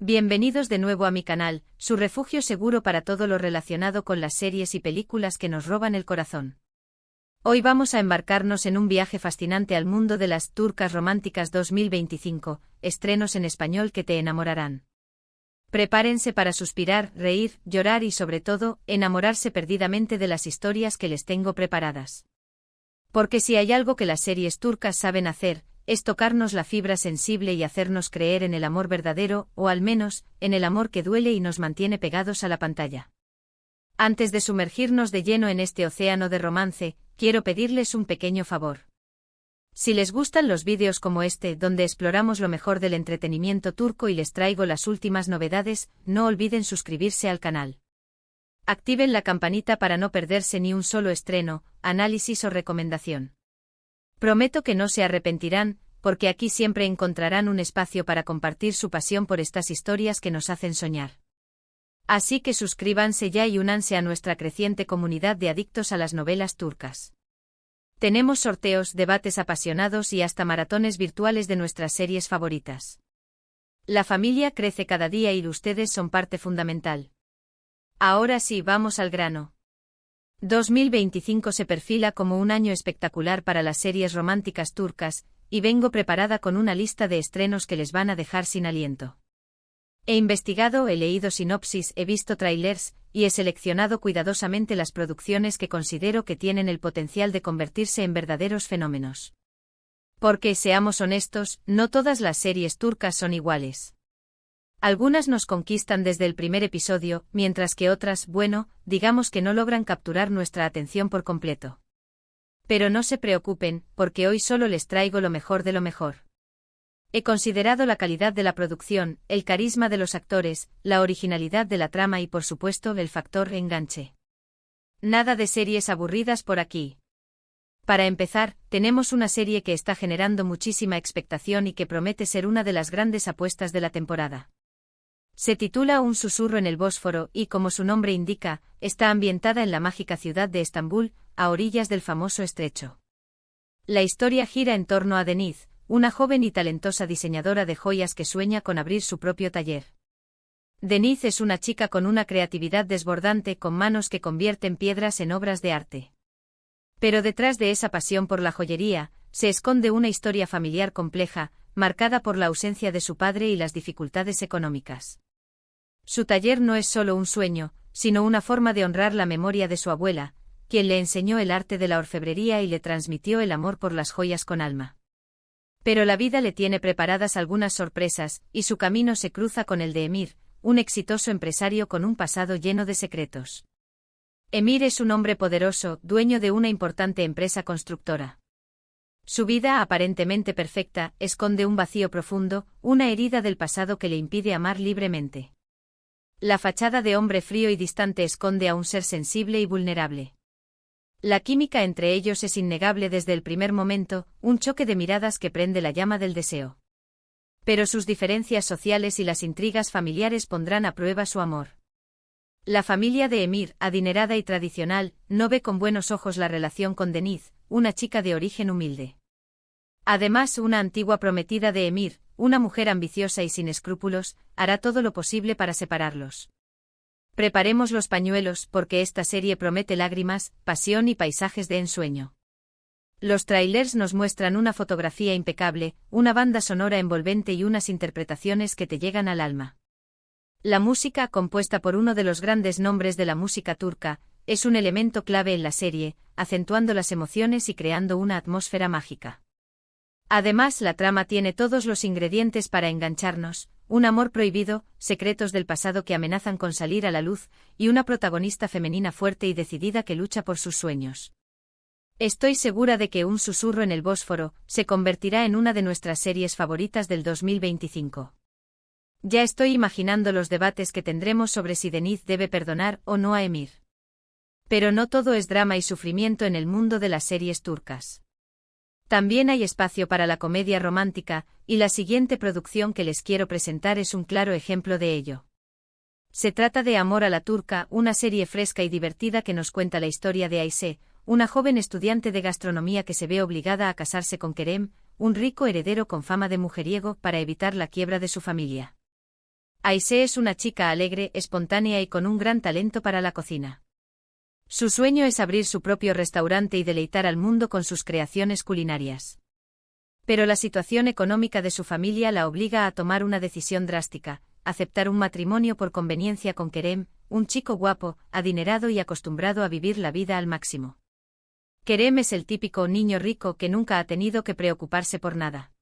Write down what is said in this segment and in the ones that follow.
Bienvenidos de nuevo a mi canal, su refugio seguro para todo lo relacionado con las series y películas que nos roban el corazón. Hoy vamos a embarcarnos en un viaje fascinante al mundo de las turcas románticas 2025, estrenos en español que te enamorarán. Prepárense para suspirar, reír, llorar y sobre todo, enamorarse perdidamente de las historias que les tengo preparadas. Porque si hay algo que las series turcas saben hacer, es tocarnos la fibra sensible y hacernos creer en el amor verdadero, o al menos, en el amor que duele y nos mantiene pegados a la pantalla. Antes de sumergirnos de lleno en este océano de romance, quiero pedirles un pequeño favor. Si les gustan los vídeos como este, donde exploramos lo mejor del entretenimiento turco y les traigo las últimas novedades, no olviden suscribirse al canal. Activen la campanita para no perderse ni un solo estreno, análisis o recomendación. Prometo que no se arrepentirán, porque aquí siempre encontrarán un espacio para compartir su pasión por estas historias que nos hacen soñar. Así que suscríbanse ya y únanse a nuestra creciente comunidad de adictos a las novelas turcas. Tenemos sorteos, debates apasionados y hasta maratones virtuales de nuestras series favoritas. La familia crece cada día y ustedes son parte fundamental. Ahora sí, vamos al grano. 2025 se perfila como un año espectacular para las series románticas turcas, y vengo preparada con una lista de estrenos que les van a dejar sin aliento. He investigado, he leído sinopsis, he visto trailers, y he seleccionado cuidadosamente las producciones que considero que tienen el potencial de convertirse en verdaderos fenómenos. Porque, seamos honestos, no todas las series turcas son iguales. Algunas nos conquistan desde el primer episodio, mientras que otras, bueno, digamos que no logran capturar nuestra atención por completo. Pero no se preocupen, porque hoy solo les traigo lo mejor de lo mejor. He considerado la calidad de la producción, el carisma de los actores, la originalidad de la trama y por supuesto el factor enganche. Nada de series aburridas por aquí. Para empezar, tenemos una serie que está generando muchísima expectación y que promete ser una de las grandes apuestas de la temporada. Se titula Un susurro en el Bósforo y, como su nombre indica, está ambientada en la mágica ciudad de Estambul, a orillas del famoso estrecho. La historia gira en torno a Deniz, una joven y talentosa diseñadora de joyas que sueña con abrir su propio taller. Deniz es una chica con una creatividad desbordante, con manos que convierten piedras en obras de arte. Pero detrás de esa pasión por la joyería, se esconde una historia familiar compleja, marcada por la ausencia de su padre y las dificultades económicas. Su taller no es solo un sueño, sino una forma de honrar la memoria de su abuela, quien le enseñó el arte de la orfebrería y le transmitió el amor por las joyas con alma. Pero la vida le tiene preparadas algunas sorpresas, y su camino se cruza con el de Emir, un exitoso empresario con un pasado lleno de secretos. Emir es un hombre poderoso, dueño de una importante empresa constructora. Su vida, aparentemente perfecta, esconde un vacío profundo, una herida del pasado que le impide amar libremente. La fachada de hombre frío y distante esconde a un ser sensible y vulnerable. La química entre ellos es innegable desde el primer momento, un choque de miradas que prende la llama del deseo. Pero sus diferencias sociales y las intrigas familiares pondrán a prueba su amor. La familia de Emir, adinerada y tradicional, no ve con buenos ojos la relación con Deniz, una chica de origen humilde. Además, una antigua prometida de Emir, una mujer ambiciosa y sin escrúpulos, hará todo lo posible para separarlos. Preparemos los pañuelos porque esta serie promete lágrimas, pasión y paisajes de ensueño. Los trailers nos muestran una fotografía impecable, una banda sonora envolvente y unas interpretaciones que te llegan al alma. La música, compuesta por uno de los grandes nombres de la música turca, es un elemento clave en la serie, acentuando las emociones y creando una atmósfera mágica. Además, la trama tiene todos los ingredientes para engancharnos: un amor prohibido, secretos del pasado que amenazan con salir a la luz, y una protagonista femenina fuerte y decidida que lucha por sus sueños. Estoy segura de que Un susurro en el Bósforo se convertirá en una de nuestras series favoritas del 2025. Ya estoy imaginando los debates que tendremos sobre si Deniz debe perdonar o no a Emir. Pero no todo es drama y sufrimiento en el mundo de las series turcas. También hay espacio para la comedia romántica, y la siguiente producción que les quiero presentar es un claro ejemplo de ello. Se trata de Amor a la Turca, una serie fresca y divertida que nos cuenta la historia de Ayse, una joven estudiante de gastronomía que se ve obligada a casarse con Kerem, un rico heredero con fama de mujeriego, para evitar la quiebra de su familia. Aisee es una chica alegre, espontánea y con un gran talento para la cocina. Su sueño es abrir su propio restaurante y deleitar al mundo con sus creaciones culinarias. Pero la situación económica de su familia la obliga a tomar una decisión drástica: aceptar un matrimonio por conveniencia con Kerem, un chico guapo, adinerado y acostumbrado a vivir la vida al máximo. Kerem es el típico niño rico que nunca ha tenido que preocuparse por nada.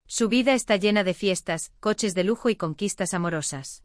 Su vida está llena de fiestas, coches de lujo y conquistas amorosas.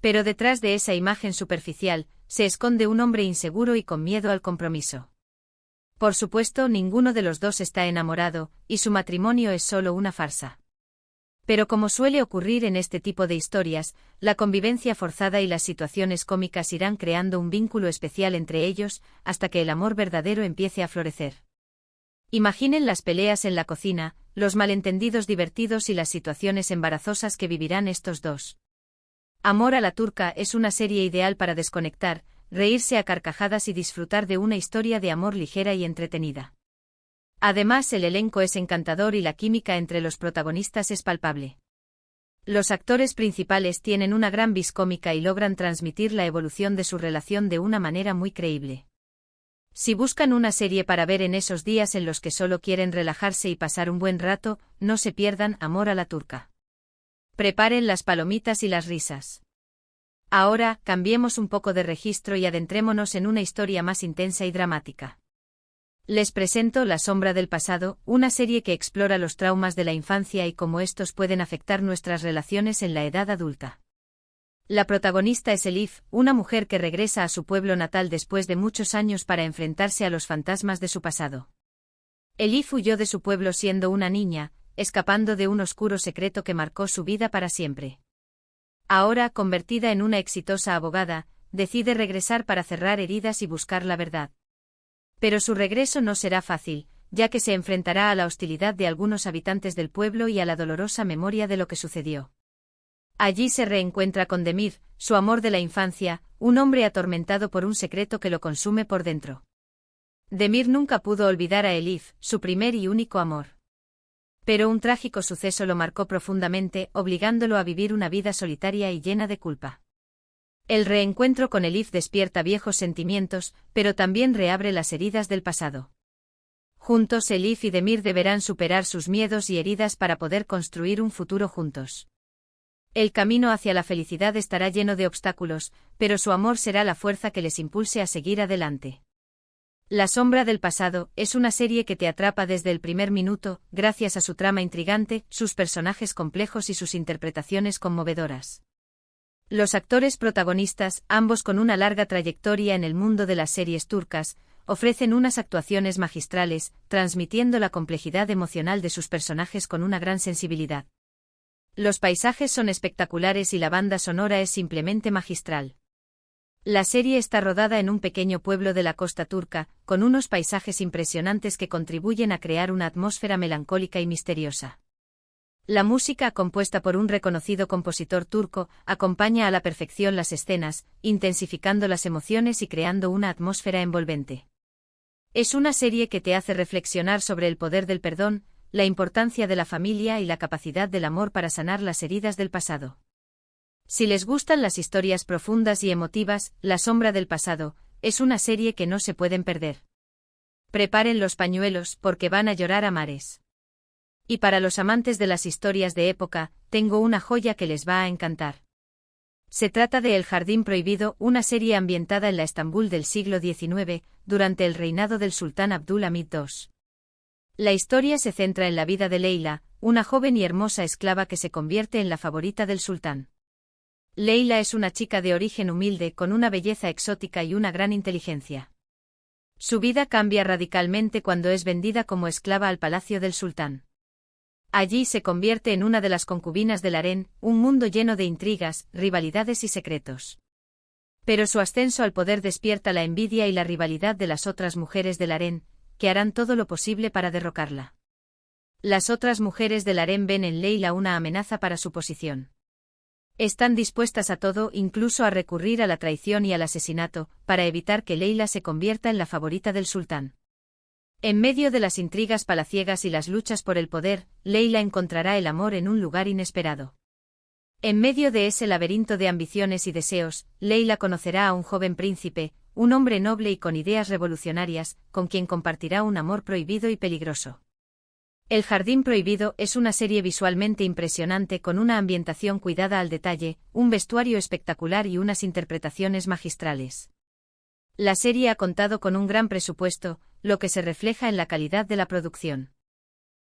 Pero detrás de esa imagen superficial, se esconde un hombre inseguro y con miedo al compromiso. Por supuesto, ninguno de los dos está enamorado, y su matrimonio es solo una farsa. Pero como suele ocurrir en este tipo de historias, la convivencia forzada y las situaciones cómicas irán creando un vínculo especial entre ellos, hasta que el amor verdadero empiece a florecer. Imaginen las peleas en la cocina, los malentendidos divertidos y las situaciones embarazosas que vivirán estos dos. Amor a la turca es una serie ideal para desconectar, reírse a carcajadas y disfrutar de una historia de amor ligera y entretenida. Además, el elenco es encantador y la química entre los protagonistas es palpable. Los actores principales tienen una gran vis cómica y logran transmitir la evolución de su relación de una manera muy creíble. Si buscan una serie para ver en esos días en los que solo quieren relajarse y pasar un buen rato, no se pierdan Amor a la turca. Preparen las palomitas y las risas. Ahora, cambiemos un poco de registro y adentrémonos en una historia más intensa y dramática. Les presento La sombra del pasado, una serie que explora los traumas de la infancia y cómo estos pueden afectar nuestras relaciones en la edad adulta. La protagonista es Elif, una mujer que regresa a su pueblo natal después de muchos años para enfrentarse a los fantasmas de su pasado. Elif huyó de su pueblo siendo una niña, escapando de un oscuro secreto que marcó su vida para siempre. Ahora, convertida en una exitosa abogada, decide regresar para cerrar heridas y buscar la verdad. Pero su regreso no será fácil, ya que se enfrentará a la hostilidad de algunos habitantes del pueblo y a la dolorosa memoria de lo que sucedió. Allí se reencuentra con Demir, su amor de la infancia, un hombre atormentado por un secreto que lo consume por dentro. Demir nunca pudo olvidar a Elif, su primer y único amor. Pero un trágico suceso lo marcó profundamente, obligándolo a vivir una vida solitaria y llena de culpa. El reencuentro con Elif despierta viejos sentimientos, pero también reabre las heridas del pasado. Juntos Elif y Demir deberán superar sus miedos y heridas para poder construir un futuro juntos. El camino hacia la felicidad estará lleno de obstáculos, pero su amor será la fuerza que les impulse a seguir adelante. La sombra del pasado es una serie que te atrapa desde el primer minuto, gracias a su trama intrigante, sus personajes complejos y sus interpretaciones conmovedoras. Los actores protagonistas, ambos con una larga trayectoria en el mundo de las series turcas, ofrecen unas actuaciones magistrales, transmitiendo la complejidad emocional de sus personajes con una gran sensibilidad. Los paisajes son espectaculares y la banda sonora es simplemente magistral. La serie está rodada en un pequeño pueblo de la costa turca, con unos paisajes impresionantes que contribuyen a crear una atmósfera melancólica y misteriosa. La música, compuesta por un reconocido compositor turco, acompaña a la perfección las escenas, intensificando las emociones y creando una atmósfera envolvente. Es una serie que te hace reflexionar sobre el poder del perdón, la importancia de la familia y la capacidad del amor para sanar las heridas del pasado. Si les gustan las historias profundas y emotivas, La sombra del pasado es una serie que no se pueden perder. Preparen los pañuelos porque van a llorar a mares. Y para los amantes de las historias de época, tengo una joya que les va a encantar. Se trata de El jardín prohibido, una serie ambientada en la Estambul del siglo XIX, durante el reinado del sultán Abdülhamid II. La historia se centra en la vida de Leila, una joven y hermosa esclava que se convierte en la favorita del sultán. Leila es una chica de origen humilde con una belleza exótica y una gran inteligencia. Su vida cambia radicalmente cuando es vendida como esclava al palacio del sultán. Allí se convierte en una de las concubinas del harén, un mundo lleno de intrigas, rivalidades y secretos. Pero su ascenso al poder despierta la envidia y la rivalidad de las otras mujeres del harén, que harán todo lo posible para derrocarla. Las otras mujeres del harén ven en Leila una amenaza para su posición. Están dispuestas a todo, incluso a recurrir a la traición y al asesinato, para evitar que Leila se convierta en la favorita del sultán. En medio de las intrigas palaciegas y las luchas por el poder, Leila encontrará el amor en un lugar inesperado. En medio de ese laberinto de ambiciones y deseos, Leila conocerá a un joven príncipe, un hombre noble y con ideas revolucionarias, con quien compartirá un amor prohibido y peligroso. El Jardín Prohibido es una serie visualmente impresionante con una ambientación cuidada al detalle, un vestuario espectacular y unas interpretaciones magistrales. La serie ha contado con un gran presupuesto, lo que se refleja en la calidad de la producción.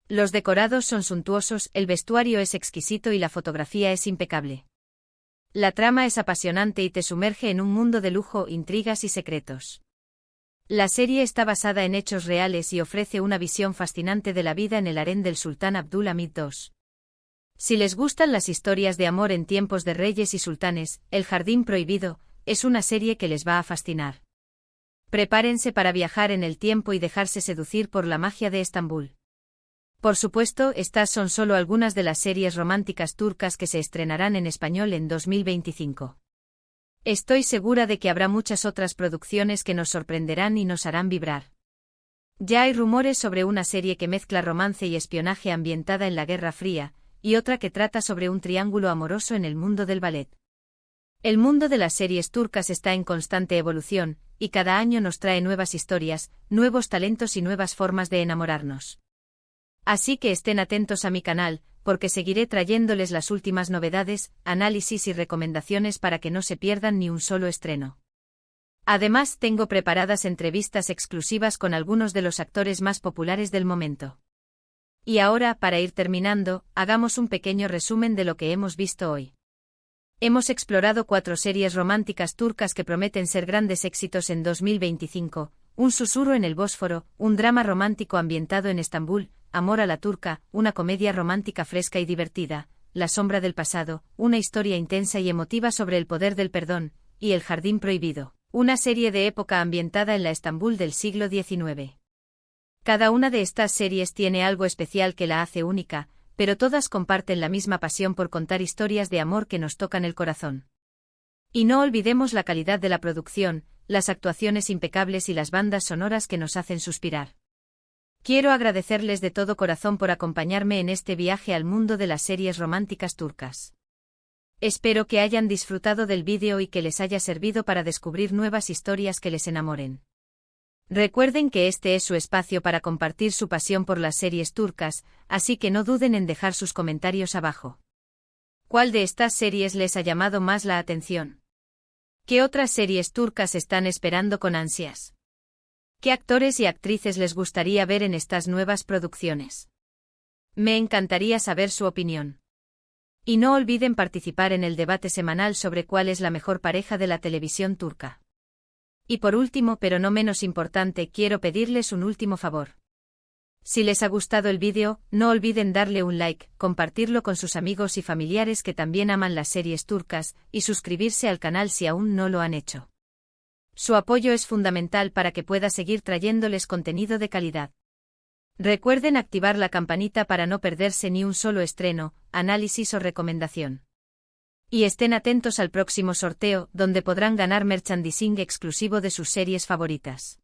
Los decorados son suntuosos, el vestuario es exquisito y la fotografía es impecable. La trama es apasionante y te sumerge en un mundo de lujo, intrigas y secretos. La serie está basada en hechos reales y ofrece una visión fascinante de la vida en el harén del sultán Abdul Hamid II. Si les gustan las historias de amor en tiempos de reyes y sultanes, El Jardín Prohibido es una serie que les va a fascinar. Prepárense para viajar en el tiempo y dejarse seducir por la magia de Estambul. Por supuesto, estas son solo algunas de las series románticas turcas que se estrenarán en español en 2025. Estoy segura de que habrá muchas otras producciones que nos sorprenderán y nos harán vibrar. Ya hay rumores sobre una serie que mezcla romance y espionaje ambientada en la Guerra Fría, y otra que trata sobre un triángulo amoroso en el mundo del ballet. El mundo de las series turcas está en constante evolución, y cada año nos trae nuevas historias, nuevos talentos y nuevas formas de enamorarnos. Así que estén atentos a mi canal, porque seguiré trayéndoles las últimas novedades, análisis y recomendaciones para que no se pierdan ni un solo estreno. Además, tengo preparadas entrevistas exclusivas con algunos de los actores más populares del momento. Y ahora, para ir terminando, hagamos un pequeño resumen de lo que hemos visto hoy. Hemos explorado 4 series románticas turcas que prometen ser grandes éxitos en 2025, Un susurro en el Bósforo, un drama romántico ambientado en Estambul, Amor a la turca, una comedia romántica fresca y divertida, La sombra del pasado, una historia intensa y emotiva sobre el poder del perdón, y El Jardín Prohibido, una serie de época ambientada en la Estambul del siglo XIX. Cada una de estas series tiene algo especial que la hace única, pero todas comparten la misma pasión por contar historias de amor que nos tocan el corazón. Y no olvidemos la calidad de la producción, las actuaciones impecables y las bandas sonoras que nos hacen suspirar. Quiero agradecerles de todo corazón por acompañarme en este viaje al mundo de las series románticas turcas. Espero que hayan disfrutado del vídeo y que les haya servido para descubrir nuevas historias que les enamoren. Recuerden que este es su espacio para compartir su pasión por las series turcas, así que no duden en dejar sus comentarios abajo. ¿Cuál de estas series les ha llamado más la atención? ¿Qué otras series turcas están esperando con ansias? ¿Qué actores y actrices les gustaría ver en estas nuevas producciones? Me encantaría saber su opinión. Y no olviden participar en el debate semanal sobre cuál es la mejor pareja de la televisión turca. Y por último, pero no menos importante, quiero pedirles un último favor. Si les ha gustado el vídeo, no olviden darle un like, compartirlo con sus amigos y familiares que también aman las series turcas, y suscribirse al canal si aún no lo han hecho. Su apoyo es fundamental para que pueda seguir trayéndoles contenido de calidad. Recuerden activar la campanita para no perderse ni un solo estreno, análisis o recomendación. Y estén atentos al próximo sorteo, donde podrán ganar merchandising exclusivo de sus series favoritas.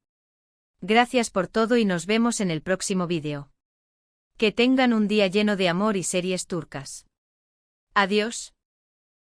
Gracias por todo y nos vemos en el próximo vídeo. Que tengan un día lleno de amor y series turcas. Adiós.